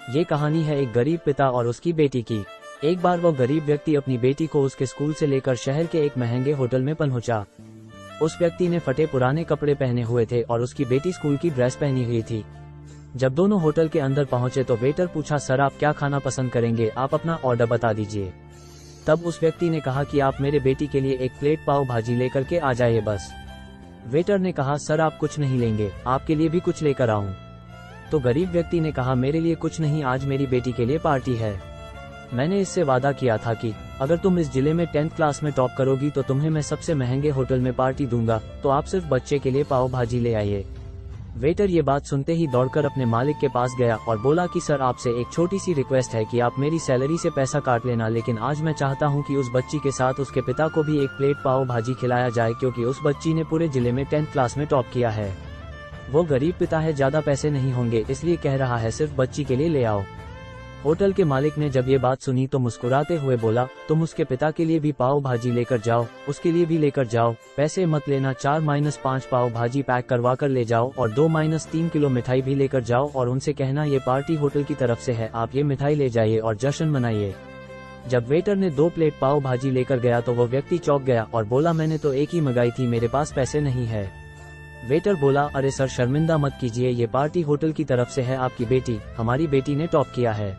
ये कहानी है एक गरीब पिता और उसकी बेटी की। एक बार वो गरीब व्यक्ति अपनी बेटी को उसके स्कूल से लेकर शहर के एक महंगे होटल में पहुंचा। उस व्यक्ति ने फटे पुराने कपड़े पहने हुए थे और उसकी बेटी स्कूल की ड्रेस पहनी हुई थी। जब दोनों होटल के अंदर पहुंचे तो वेटर पूछा, सर आप क्या खाना पसंद करेंगे, आप अपना ऑर्डर बता दीजिए। तब उस व्यक्ति ने कहा कि आप मेरे बेटी के लिए एक प्लेट पाव भाजी लेकर के आ जाइए बस। वेटर ने कहा, सर आप कुछ नहीं लेंगे, आपके लिए भी कुछ लेकर आऊं। तो गरीब व्यक्ति ने कहा, मेरे लिए कुछ नहीं, आज मेरी बेटी के लिए पार्टी है। मैंने इससे वादा किया था कि अगर तुम इस जिले में 10th क्लास में टॉप करोगी तो तुम्हें मैं सबसे महंगे होटल में पार्टी दूंगा, तो आप सिर्फ बच्चे के लिए पाव भाजी ले आइए। वेटर ये बात सुनते ही दौड़कर अपने मालिक के पास गया और बोला कि सर आपसे एक छोटी सी रिक्वेस्ट है कि आप मेरी सैलरी से पैसा काट लेना, लेकिन आज मैं चाहता हूं कि उस बच्ची के साथ उसके पिता को भी एक प्लेट पाव भाजी खिलाया जाए, क्योंकि उस बच्ची ने पूरे जिले में 10th क्लास में टॉप किया है। वो गरीब पिता है, ज्यादा पैसे नहीं होंगे, इसलिए कह रहा है सिर्फ बच्ची के लिए ले आओ। होटल के मालिक ने जब ये बात सुनी तो मुस्कुराते हुए बोला, तुम उसके पिता के लिए भी पाव भाजी लेकर जाओ, उसके लिए भी लेकर जाओ, पैसे मत लेना, 4-5 पाव भाजी पैक करवा कर ले जाओ और 2-3 किलो मिठाई भी लेकर जाओ और उनसे कहना ये पार्टी होटल की तरफ से है, आप ये मिठाई ले जाइए और जश्न मनाइए। जब वेटर ने 2 प्लेट पाव भाजी लेकर गया तो वो व्यक्ति चौंक गया और बोला, मैंने तो एक ही मंगाई थी, मेरे पास पैसे नहीं है। वेटर बोला, अरे सर शर्मिंदा मत कीजिए, ये पार्टी होटल की तरफ से है, आपकी बेटी, हमारी बेटी ने टॉप किया है,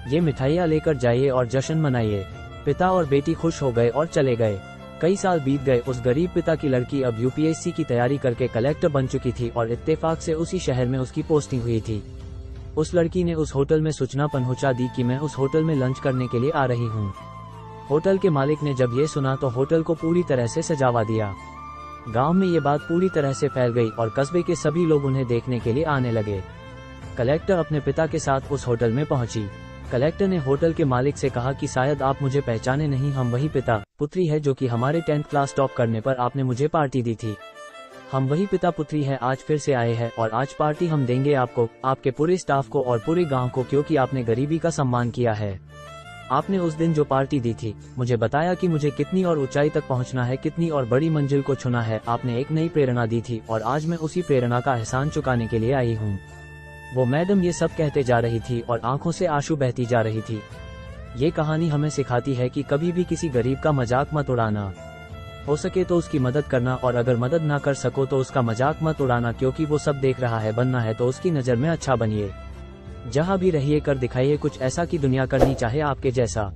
ये मिठाइयाँ लेकर जाइए और जश्न मनाइए। पिता और बेटी खुश हो गए और चले गए। कई साल बीत गए। उस गरीब पिता की लड़की अब यूपीएससी की तैयारी करके कलेक्टर बन चुकी थी और इत्तेफाक से उसी शहर में उसकी पोस्टिंग हुई थी। उस लड़की ने उस होटल में सूचना पहुंचा दी कि मैं उस होटल में लंच करने के लिए आ रही हूँ। होटल के मालिक ने जब ये सुना तो होटल को पूरी तरह से सजावा दिया। गांव में ये बात पूरी तरह से फैल गई और कस्बे के सभी लोग उन्हें देखने के लिए आने लगे। कलेक्टर अपने पिता के साथ उस होटल में पहुंची। कलेक्टर ने होटल के मालिक से कहा कि शायद आप मुझे पहचाने नहीं, हम वही पिता पुत्री है जो कि हमारे 10th क्लास टॉप करने पर आपने मुझे पार्टी दी थी। हम वही पिता पुत्री है, आज फिर से आए हैं और आज पार्टी हम देंगे आपको, आपके पूरे स्टाफ को और पूरे गांव को, क्योंकि आपने गरीबी का सम्मान किया है। आपने उस दिन जो पार्टी दी थी, मुझे बताया कि मुझे कितनी और ऊंचाई तक पहुंचना है, कितनी और बड़ी मंजिल को छूना है। आपने एक नई प्रेरणा दी थी और आज मैं उसी प्रेरणा का एहसान चुकाने के लिए आई हूँ। वो मैडम ये सब कहते जा रही थी और आंखों से आंसू बहती जा रही थी। ये कहानी हमें सिखाती है कि कभी भी किसी गरीब का मजाक मत उड़ाना, हो सके तो उसकी मदद करना और अगर मदद ना कर सको तो उसका मजाक मत उड़ाना, क्योंकि वो सब देख रहा है। बनना है तो उसकी नज़र में अच्छा बनिए। जहाँ भी रहिए कर दिखाइए कुछ ऐसा कि दुनिया करनी चाहे आपके जैसा।